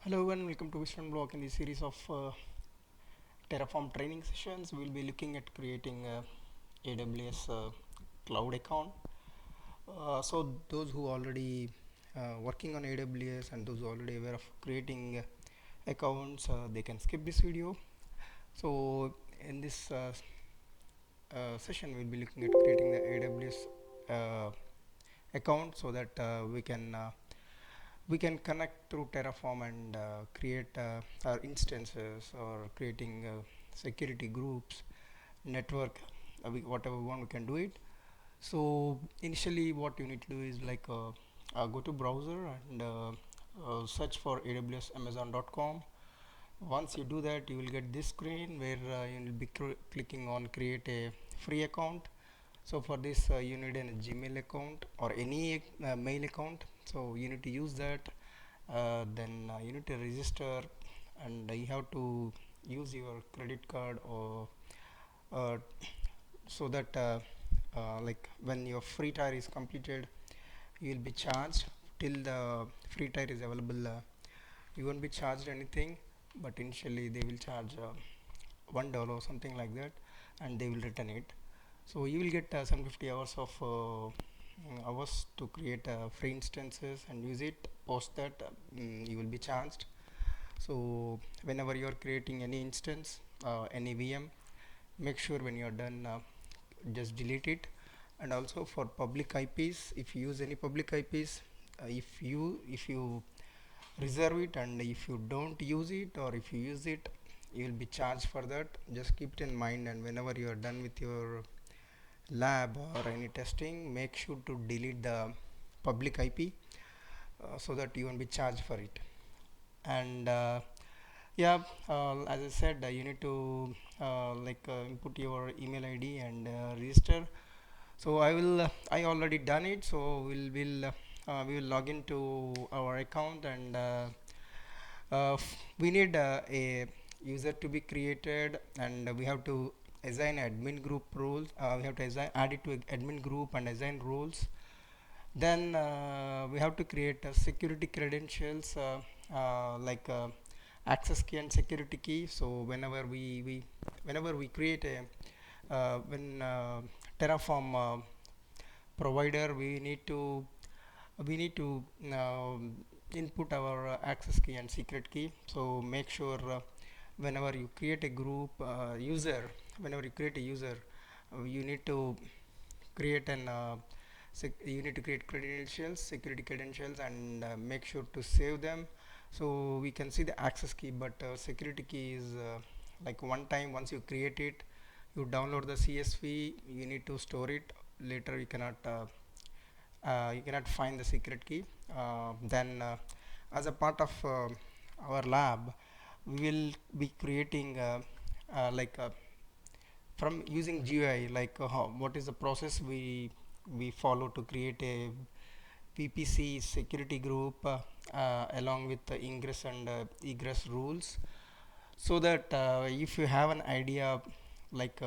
Hello and welcome to Western Block. In this series of Terraform training sessions, we'll be looking at creating a AWS cloud account. So those who already working on AWS and those who already aware of creating accounts, they can skip this video. So in this session, we'll be looking at creating the AWS account so that we can connect through Terraform and create our instances or creating security groups, network, whatever we want, we can do it. So initially, what you need to do is like go to browser and search for AWS Amazon.com. Once you do that, you will get this screen where you will be clicking on create a free account. So for this you need a Gmail account or any mail account, so you need to use that. Then you need to register, and you have to use your credit card or uh, so that like when your free tier is completed, you will be charged. Till the free tier is available, you won't be charged anything, but initially they will charge $1 or something like that, and they will return it. So you will get 750 hours of hours to create free instances and use it. Post that, you will be charged. So whenever you are creating any instance, any VM, make sure when you are done, just delete it. And also for public IPs, if you use any public IPs, if you reserve it, and if you don't use it or if you use it, you will be charged for that. Just keep it in mind, and whenever you are done with your lab or any testing, make sure to delete the public IP so that you won't be charged for it. And yeah, as I said, you need to input your email ID and register. So I already done it, so we will log into our account, and we need a user to be created, and we have to assign admin group roles. We have to add it to admin group and assign roles. Then we have to create security credentials, access key and security key. So whenever we create a when Terraform provider, we need to input our access key and secret key. So make sure whenever you create a group user, whenever you create a user, you need to create an you need to create credentials, security credentials, and make sure to save them. So we can see the access key, but security key is like one time once you create it, you download the CSV, you need to store it. Later you cannot find the secret key. Then as a part of our lab, we will be creating from using GUI, like what is the process we follow to create a VPC security group, along with the ingress and egress rules, so that if you have an idea like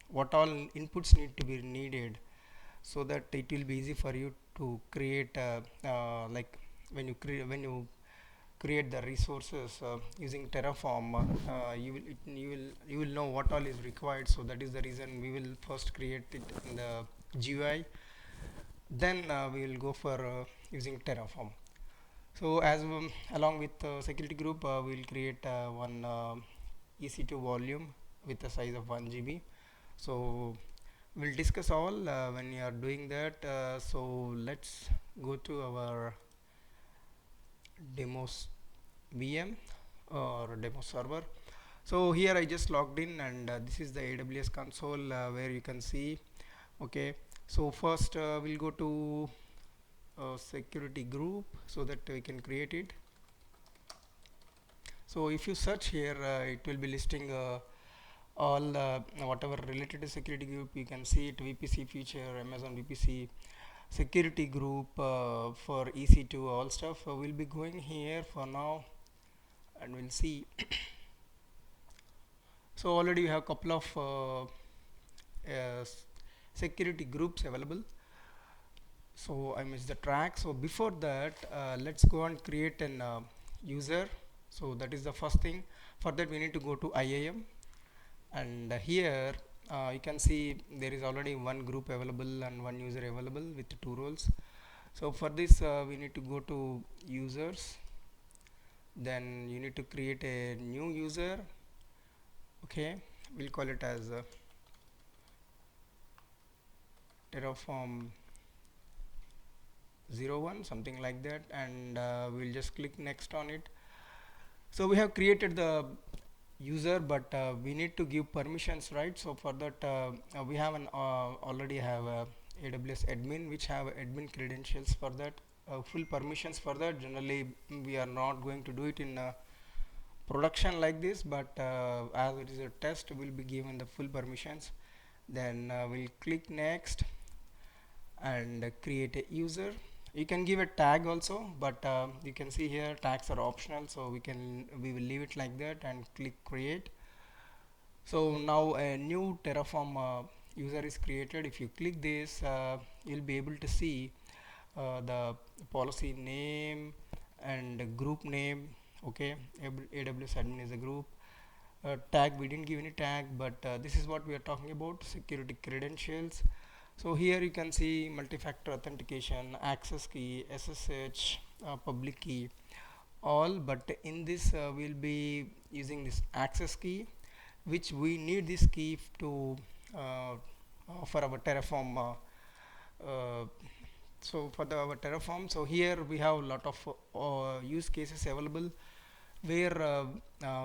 what all inputs need to be needed, so that it will be easy for you to create like when you create the resources using Terraform, you will know what all is required. So that is the reason we will first create it in the GUI, then we will go for using Terraform. So along with security group, we will create one EC2 volume with a size of 1 GB. So we'll discuss all when you are doing that. So let's go to our demos VM or demo server. So here I just logged in, and this is the AWS console where you can see. Okay, so first we'll go to security group so that we can create it. So if you search here, it will be listing all whatever related to security group. You can see it: VPC feature, Amazon VPC security group, for EC2, all stuff. We'll be going here for now, and we'll see. So already you have a couple of security groups available. So I missed the track. So before that, let's go and create an user. So that is the first thing. For that we need to go to IAM, and here you can see there is already one group available and one user available with two roles. So for this we need to go to users, then you need to create a new user. Okay, we'll call it as Terraform 01, something like that, and we'll just click next on it. So we have created the user, but we need to give permissions, right? So for that we have an already have a AWS admin which have admin credentials. For that full permissions for that, generally we are not going to do it in production like this, but as it is a test, will be given the full permissions. Then we'll click next and create a user. You can give a tag also, but you can see here tags are optional, so we will leave it like that and click create. So now a new Terraform user is created. If you click this, you'll be able to see the policy name and group name. Okay, AWS admin is a group. Tag, we didn't give any tag, but this is what we are talking about, security credentials. So here you can see multi-factor authentication, access key, SSH, public key, all, but in this we'll be using this access key, which we need this key to for our Terraform. So for our Terraform, so here we have a lot of use cases available, where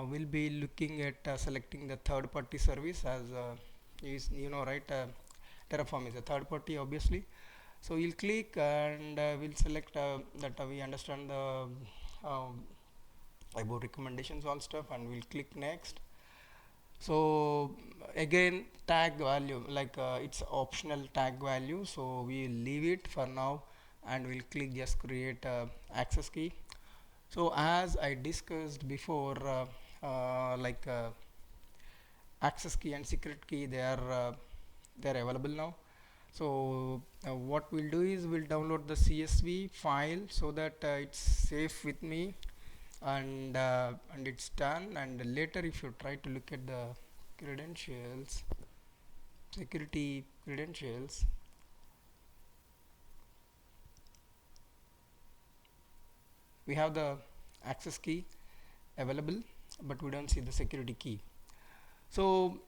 we'll be looking at selecting the third party service, as you know, right? Terraform is a third party, obviously. So you'll click and we'll select that we understand the about recommendations, all stuff, and we'll click next. So again, tag value, like it's optional tag value, so we'll leave it for now, and we'll click just create access key. So as I discussed before, like access key and secret key, they are available now. So what we'll do is we'll download the CSV file so that it's safe with me, and it's done. And later, if you try to look at the credentials, security credentials, we have the access key available, but we don't see the security key. So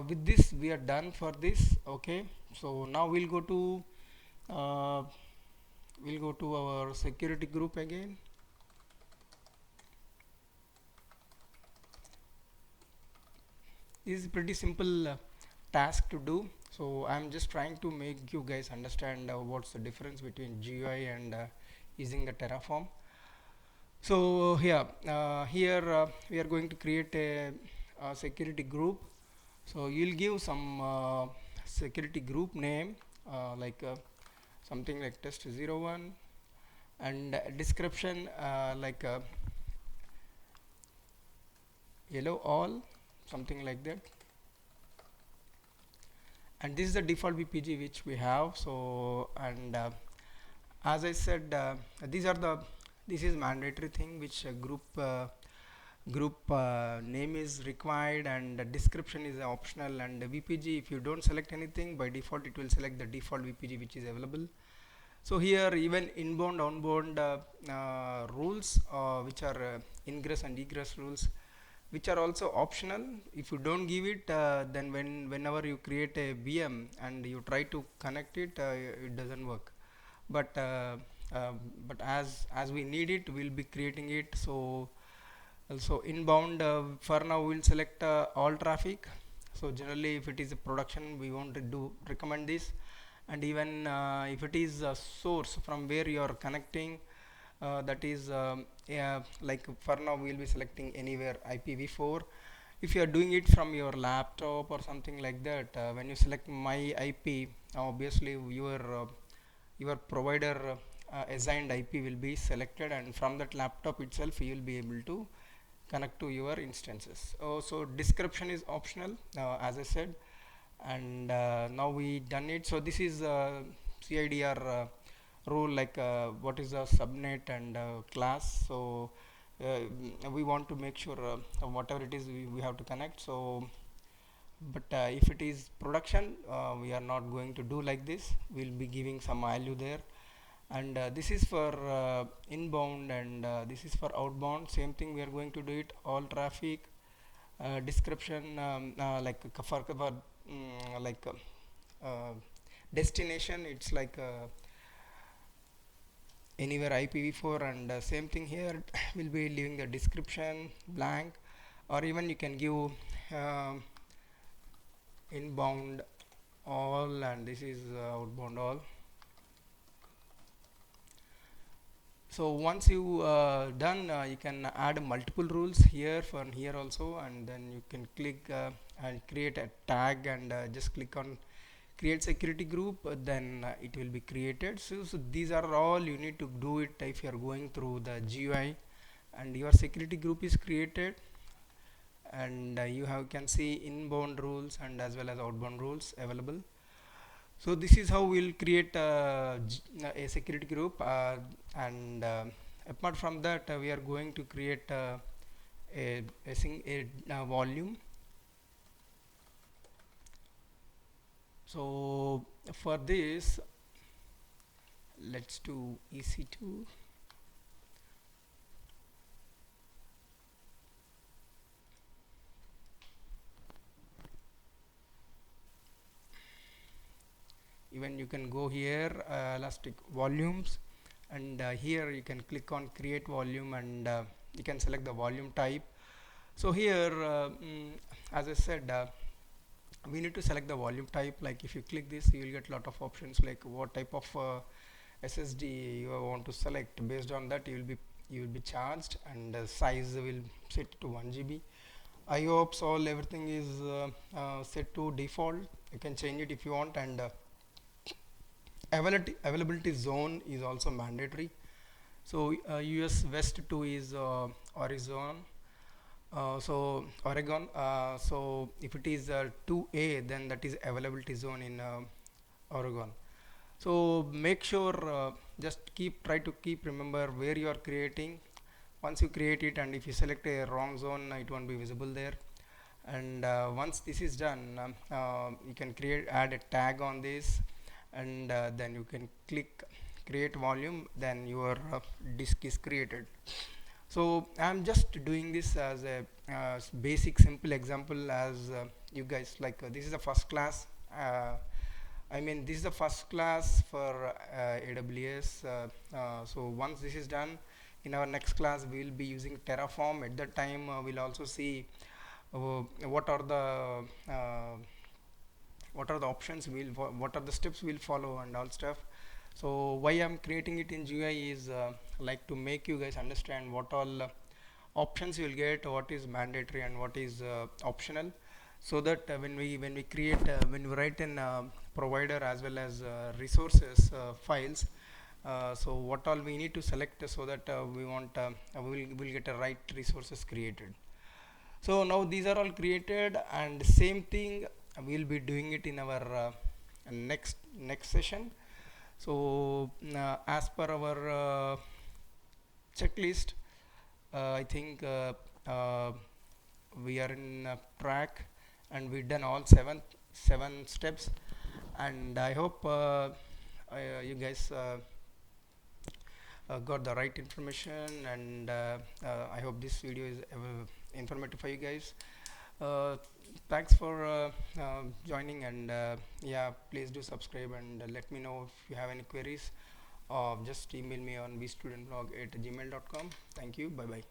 with this we are done for this. Okay, so now we'll go to our security group again. This is pretty simple task to do, so I'm just trying to make you guys understand what's the difference between GUI and using the Terraform. So here we are going to create a security group. So you'll give some security group name, like something like test01, and description like yellow all, something like that. And this is the default VPG which we have. So, and as I said, this is mandatory thing, which group name is required, and description is optional, and VPG, if you don't select anything, by default it will select the default VPG which is available. So here even inbound outbound rules which are ingress and egress rules, which are also optional. If you don't give it, then whenever you create a VM and you try to connect it, it doesn't work. But as we need it, we'll be creating it. So also inbound, for now we'll select all traffic. So generally if it is a production, we won't recommend this. And even if it is a source from where you are connecting, that is yeah, like for now we'll be selecting anywhere IPv4. If you are doing it from your laptop or something like that, when you select my IP, obviously your provider assigned IP will be selected, and from that laptop itself you will be able to connect to your instances. So description is optional, as I said, and now we done it. So this is CIDR rule, like what is a subnet and class. So we want to make sure whatever it is we have to connect. So but if it is production, we are not going to do like this. We'll be giving some value there, and this is for inbound, and this is for outbound. Same thing, we are going to do it all traffic description, like like destination, it's like anywhere IPv4, and same thing here. We'll be leaving the description blank, or even you can give inbound all, and this is outbound all. So once you done, you can add multiple rules here for here also, and then you can click and create a tag, and just click on create security group, then it will be created. So these are all you need to do it if you are going through the GUI, and your security group is created, and you can see inbound rules and as well as outbound rules available. So this is how we'll create a security group, and apart from that, we are going to create a volume. So for this, let's do EC2. Even you can go here, elastic volumes, and here you can click on create volume, and you can select the volume type. So here, as I said, we need to select the volume type. Like if you click this, you will get a lot of options, like what type of SSD you want to select. Based on that, you will be charged, and size will set to 1 GB. IOPS, all everything is set to default. You can change it if you want, and availability zone is also mandatory. So US West 2 is Oregon. So if it is 2A, then that is availability zone in Oregon. So make sure, just try to keep remember where you are creating. Once you create it, and if you select a wrong zone, it won't be visible there. And once this is done, you can add a tag on this, and then you can click create volume, then your disk is created. So I'm just doing this as a basic simple example, as you guys, like this is the first class. This is the first class for AWS. So once this is done, in our next class we will be using Terraform. At that time, we'll also see what are the options, what are the steps we'll follow, and all stuff. So why I'm creating it in GUI is like to make you guys understand what all options you will get, what is mandatory and what is optional, so that when we write in provider as well as resources files, so what all we need to select, so that we'll get a right resources created. So now these are all created, and same thing we'll be doing it in our next session. So as per our checklist, I think we are in track, and we've done all seven steps, and I hope you guys got the right information, and I hope this video is informative for you guys. Thanks for joining, and yeah, please do subscribe, and let me know if you have any queries. Just email me on vstudentblog@gmail.com. Thank you. Bye bye.